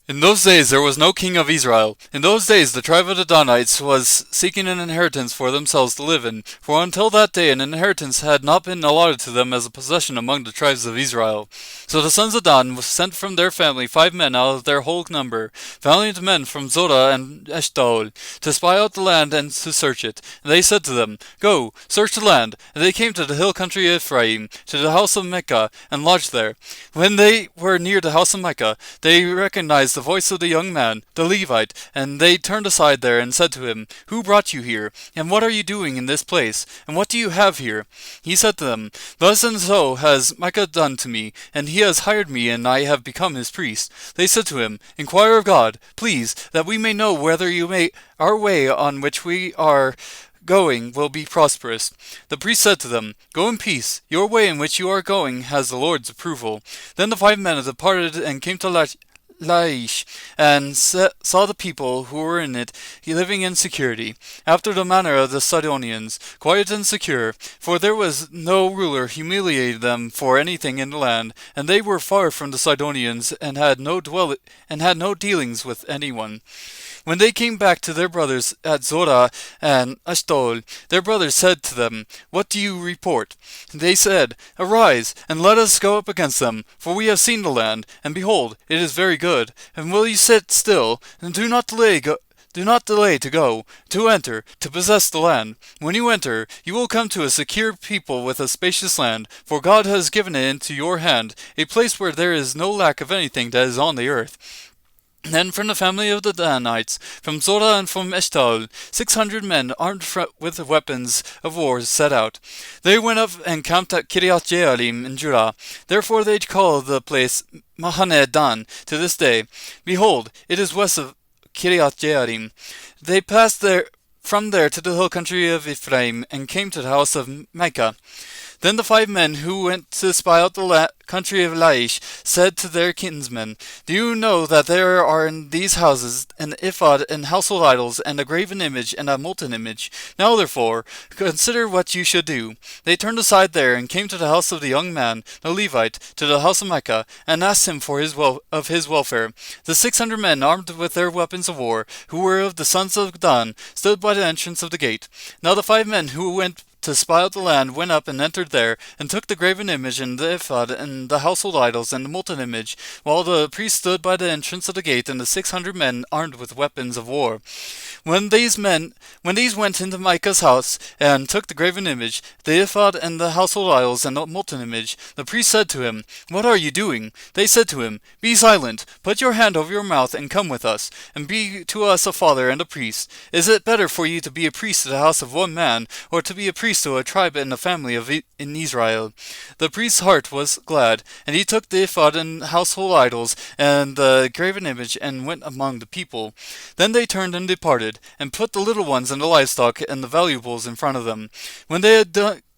In those days there was no king of Israel. In those days the tribe of the Danites was seeking an inheritance for themselves to live in, for until that day an inheritance had not been allotted to them as a possession among the tribes of Israel. So the sons of Dan sent from their family 5 men out of their whole number, valiant men from Zorah and Eshtaol, to spy out the land and to search it. And they said to them, Go, search the land. And they came to the hill country of Ephraim, to the house of Micah, and lodged there. When they were near the house of Micah, they recognized the voice of the young man, the Levite, and they turned aside there and said to him, Who brought you here? And what are you doing in this place? And what do you have here? He said to them, Thus and so has Micah done to me, and he has hired me, and I have become his priest. They said to him, Inquire of God, please, that we may know whether our way on which we are going will be prosperous. The priest said to them, Go in peace. Your way in which you are going has the Lord's approval. Then the 5 men departed and came to Laish, and saw the people who were in it living in security, after the manner of the Sidonians, quiet and secure, for there was no ruler humiliated them for anything in the land, and they were far from the Sidonians, and had no dealings with anyone. When they came back to their brothers at Zorah and Ashtol, their brothers said to them, What do you report? They said, Arise, and let us go up against them, for we have seen the land, and behold, it is very good. And will you sit still, and do not delay to enter, to possess the land. When you enter, you will come to a secure people with a spacious land, for God has given it into your hand, a place where there is no lack of anything that is on the earth. Then from the family of the Danites, from Zorah and from Eshtaol, 600 men armed with weapons of war set out. They went up and camped at Kiriath Jearim in Judah. Therefore they call the place Mahaneh Dan to this day. Behold, it is west of Kiriath Jearim. They passed from there to the hill country of Ephraim, and came to the house of Micah. Then the 5 men who went to spy out the country of Laish said to their kinsmen, Do you know that there are in these houses an ephod and household idols, and a graven image and a molten image? Now therefore, consider what you should do. They turned aside there, and came to the house of the young man, the Levite, to the house of Micah, and asked him for his welfare. The 600 men, armed with their weapons of war, who were of the sons of Dan, stood by the entrance of the gate. Now the 5 men who went to spy out the land went up and entered there, and took the graven image and the ephod and the household idols and the molten image, while the priest stood by the entrance of the gate, and the 600 men armed with weapons of war. When these went into Micah's house and took the graven image, the ephod and the household idols and the molten image, the priest said to him, What are you doing? They said to him, Be silent, put your hand over your mouth, and come with us, and be to us a father and a priest. Is it better for you to be a priest to the house of one man, or to be a priest to a tribe and a family in Israel? The priest's heart was glad, and he took the ephod and household idols and the graven image, and went among the people. Then they turned and departed, and put the little ones and the livestock and the valuables in front of them. When they had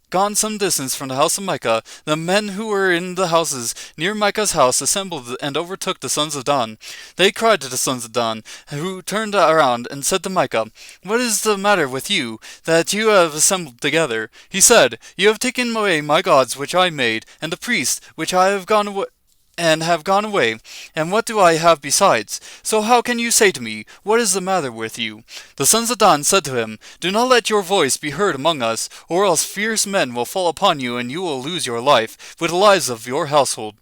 gone some distance from the house of Micah, the men who were in the houses near Micah's house assembled and overtook the sons of Dan. They cried to the sons of Dan, who turned around and said to Micah, What is the matter with you, that you have assembled together? He said, You have taken away my gods which I made, and the priests which I have gone away, and what do I have besides? So how can you say to me, What is the matter with you? The sons of Dan said to him, Do not let your voice be heard among us, or else fierce men will fall upon you, and you will lose your life, with the lives of your household.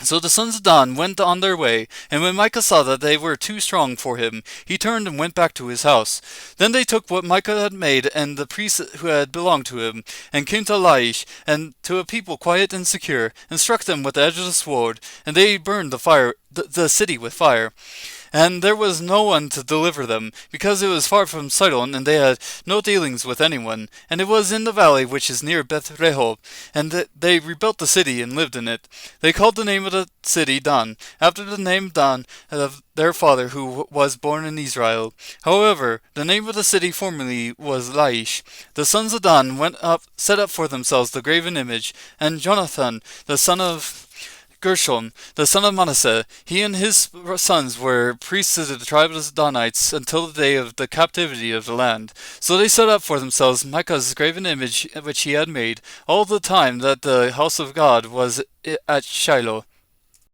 So the sons of Dan went on their way, and when Micah saw that they were too strong for him, he turned and went back to his house. Then they took what Micah had made, and the priests who had belonged to him, and came to Laish, and to a people quiet and secure, and struck them with the edge of the sword, and they burned the city with fire. And there was no one to deliver them, because it was far from Sidon, and they had no dealings with anyone. And it was in the valley which is near Beth Rehob, and they rebuilt the city and lived in it. They called the name of the city Dan, after the name Dan of their father who was born in Israel. However, the name of the city formerly was Laish. The sons of Dan set up for themselves the graven image, and Jonathan, the son of Gershom, the son of Manasseh, he and his sons were priests of the tribe of the Danites until the day of the captivity of the land. So they set up for themselves Micah's graven image which he had made, all the time that the house of God was at Shiloh.